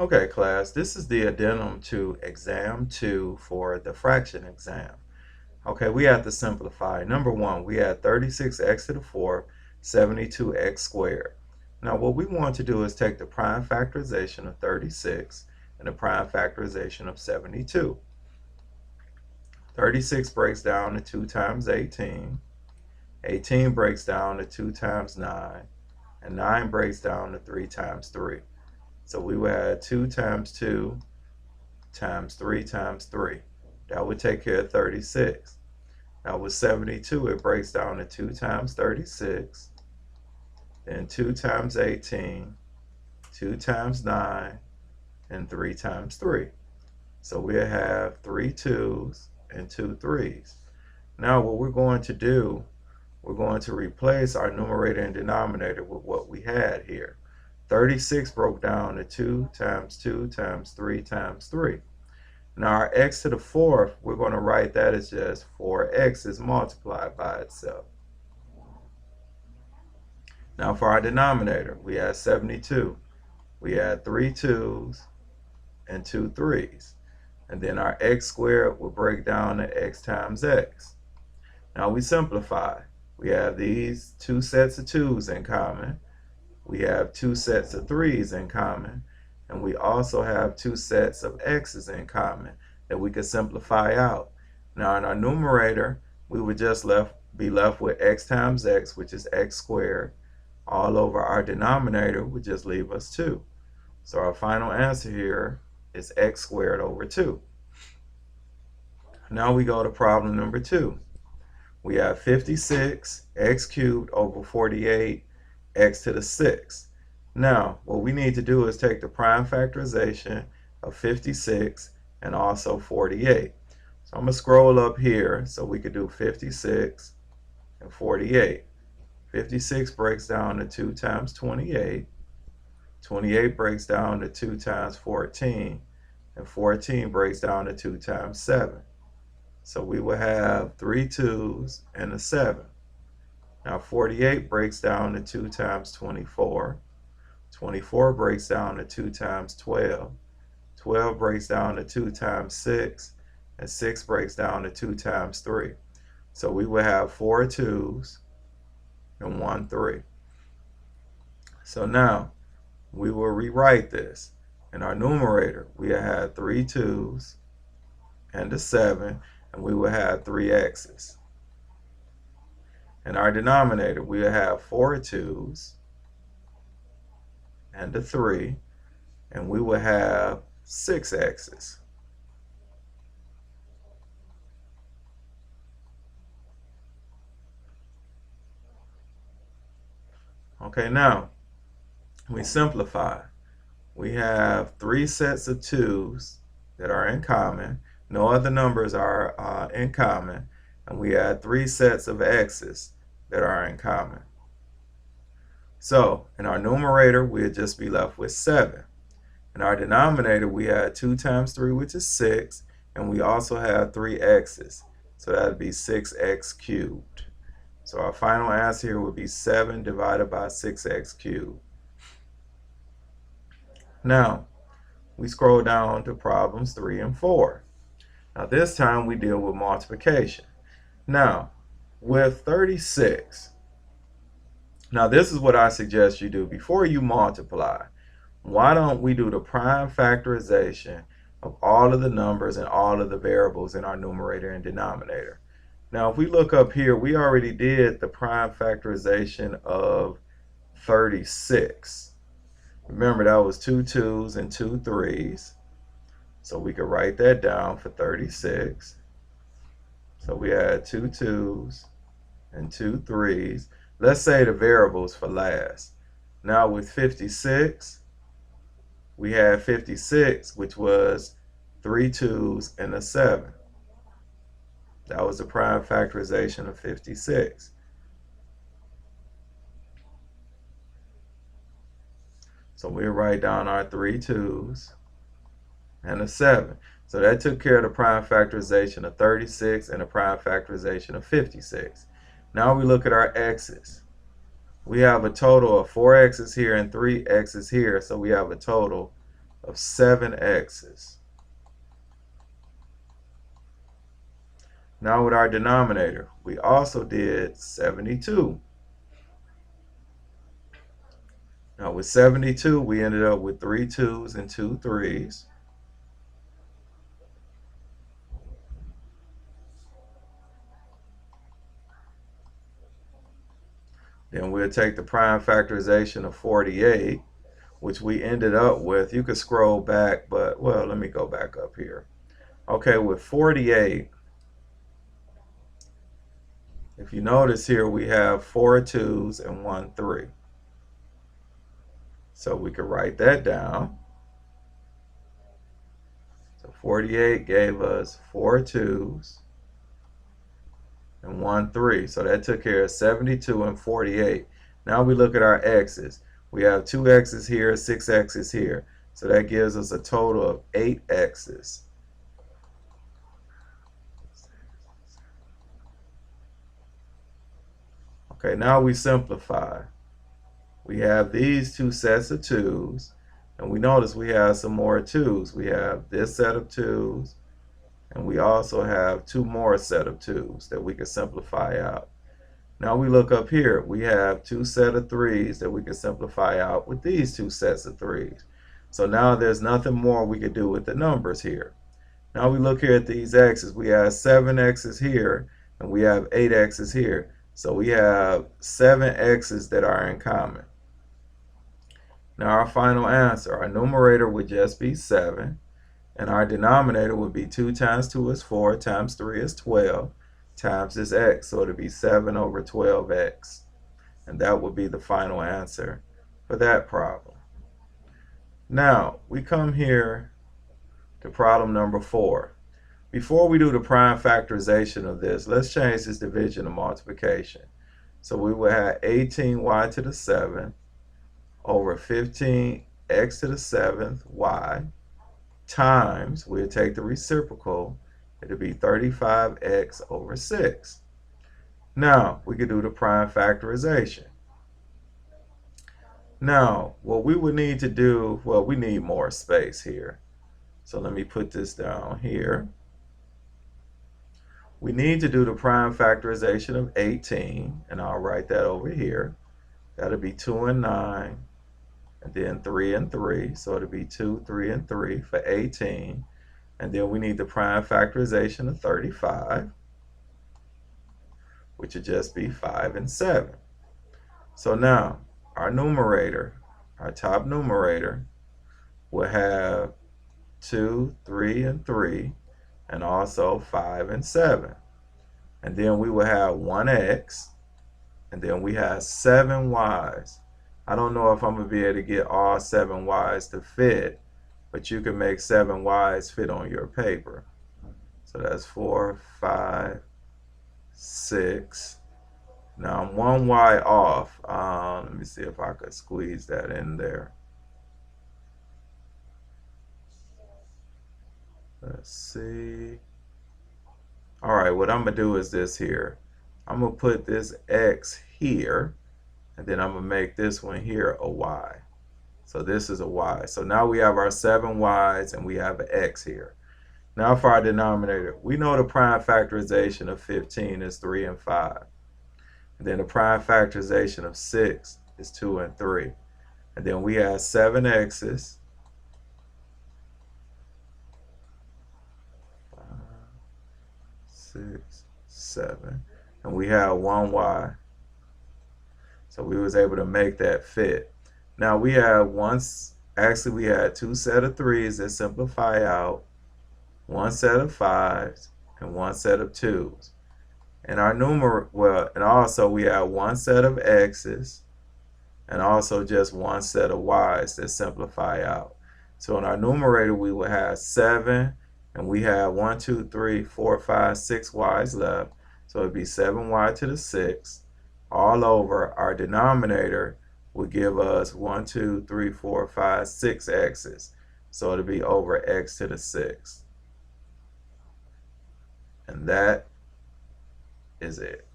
Okay, class, this is the addendum to exam 2 for the fraction exam. Okay, we have to simplify. Number 1, we had 36x to the 4th, 72x squared. Now what we want to do is take the prime factorization of 36 and the prime factorization of 72. 36 breaks down to 2 times 18. 18 breaks down to 2 times 9. And 9 breaks down to 3 times 3. So we would add 2 times 2 times 3 times 3. That would take care of 36. Now with 72, it breaks down to 2 times 36, then 2 times 18, 2 times 9, and 3 times 3. So we'll have 3 2's and 2 3's. Now what we're going to do, we're going to replace our numerator and denominator with what we had here. 36 broke down to 2 times 2 times 3 times 3. Now our x to the 4th, we're going to write that as just 4x is multiplied by itself. Now for our denominator, we had 72. We had 3 2's and 2 3's. And then our x squared will break down to x times x. Now we simplify. We have these 2 sets of 2's in common. We have 2 sets of 3's in common. And we also have 2 sets of x's in common that we could simplify out. Now in our numerator, we would just be left with x times x, which is x squared. All over our denominator would just leave us 2. So our final answer here is x squared over 2. Now we go to problem number 2. We have 56 x cubed over 48 x to the 6th. Now, what we need to do is take the prime factorization of 56 and also 48. So I'm going to scroll up here so we could do 56 and 48. 56 breaks down to 2 times 28. 28 breaks down to 2 times 14. And 14 breaks down to 2 times 7. So we will have 3 2's and a 7. Now 48 breaks down to 2 times 24. 24 breaks down to 2 times 12. 12 breaks down to 2 times 6. And 6 breaks down to 2 times 3. So we will have 4 2's and 1 3. So now we will rewrite this. In our numerator, we had 3 2's and a 7, and we will have 3 x's. In our denominator, we will have 4 2's and a 3, and we will have 6 x's. Okay, now we simplify. We have 3 sets of 2's that are in common. No other numbers are in common. And we have 3 sets of x's that are in common. So in our numerator, we'll just be left with 7. In our denominator, we had 2 times 3, which is 6. And we also have 3 x's. So that would be 6x cubed. So our final answer here would be 7 divided by 6x cubed. Now, we scroll down to problems 3 and 4. Now this time we deal with multiplication. Now, with 36, now this is what I suggest you do before you multiply. Why don't we do the prime factorization of all of the numbers and all of the variables in our numerator and denominator? Now if we look up here, we already did the prime factorization of 36. Remember, that was 2 2's and 2 3's. So we could write that down for 36. So we had 2 2's and 2 3's. Let's say the variables for last. Now with 56, we had 56, which was 3 2's and a 7. That was the prime factorization of 56. So we'll write down our 3 2's and a 7. So that took care of the prime factorization of 36 and the prime factorization of 56. Now we look at our x's. We have a total of 4 x's here and 3 x's here, so we have a total of 7x's. Now with our denominator, we also did 72. Now with 72, we ended up with 3 2's and 2 3's. Then we'll take the prime factorization of 48, which we ended up with. You could scroll back, but, well, let me go back up here. Okay, with 48, if you notice here, we have 4 2's and 1 3. So we could write that down. So 48 gave us 4 2's and 1 3. So that took care of 72 and 48. Now we look at our x's. We have 2 x's here, 6 x's here. So that gives us a total of 8 x's. Okay, now we simplify. We have these 2 sets of 2's, and we notice we have some more 2's. We have this set of 2's, and we also have 2 more set of 2's that we can simplify out. Now we look up here. We have 2 set of 3's that we can simplify out with these 2 sets of 3's. So now there's nothing more we could do with the numbers here. Now we look here at these x's. We have 7 x's here, and we have 8 x's here. So we have 7 x's that are in common. Now our final answer, our numerator would just be 7, and our denominator would be 2 times 2 is 4 times 3 is 12 times this x. So it would be 7 over 12x. And that would be the final answer for that problem. Now we come here to problem number 4. Before we do the prime factorization of this, let's change this division to multiplication. So we will have 18y to the 7th over 15x to the 7th y times, we'll take the reciprocal, it'll be 35x over 6. Now we could do the prime factorization. Now what we would need to do, well, we need more space here. So let me put this down here. We need to do the prime factorization of 18, and I'll write that over here. That'll be 2 and 9, and then 3 and 3. So it'll be 2, 3, and 3 for 18. And then we need the prime factorization of 35, which would just be 5 and 7. So now our numerator, our top numerator, will have 2, 3, and 3, and also 5 and 7. And then we will have 1x, and then we have 7 y's. I don't know if I'm going to be able to get all 7 y's to fit, but you can make 7 y's fit on your paper. So that's 4, 5, 6. Now I'm 1 y off. Let me see if I could squeeze that in there. Let's see. All right, what I'm going to do is this here. I'm going to put this x here, and then I'm going to make this one here a y. So this is a y. So now we have our 7 y's, and we have an x here. Now for our denominator, we know the prime factorization of 15 is 3 and 5. And then the prime factorization of 6 is 2 and 3. And then we have 7 x's. 5, 6, 7. And we have 1 y. So we was able to make that fit. Now we have we had 2 set of 3's that simplify out, 1 set of 5's, and 1 set of 2's. And our and also we have 1 set of x's, and also just 1 set of y's that simplify out. So in our numerator we will have 7, and we have 1, 2, 3, 4, 5, 6 y's left. So it'd be 7y to the 6 all over. Our denominator will give us 1, 2, 3, 4, 5, 6 x's. So it'll be over x to the 6. And that is it.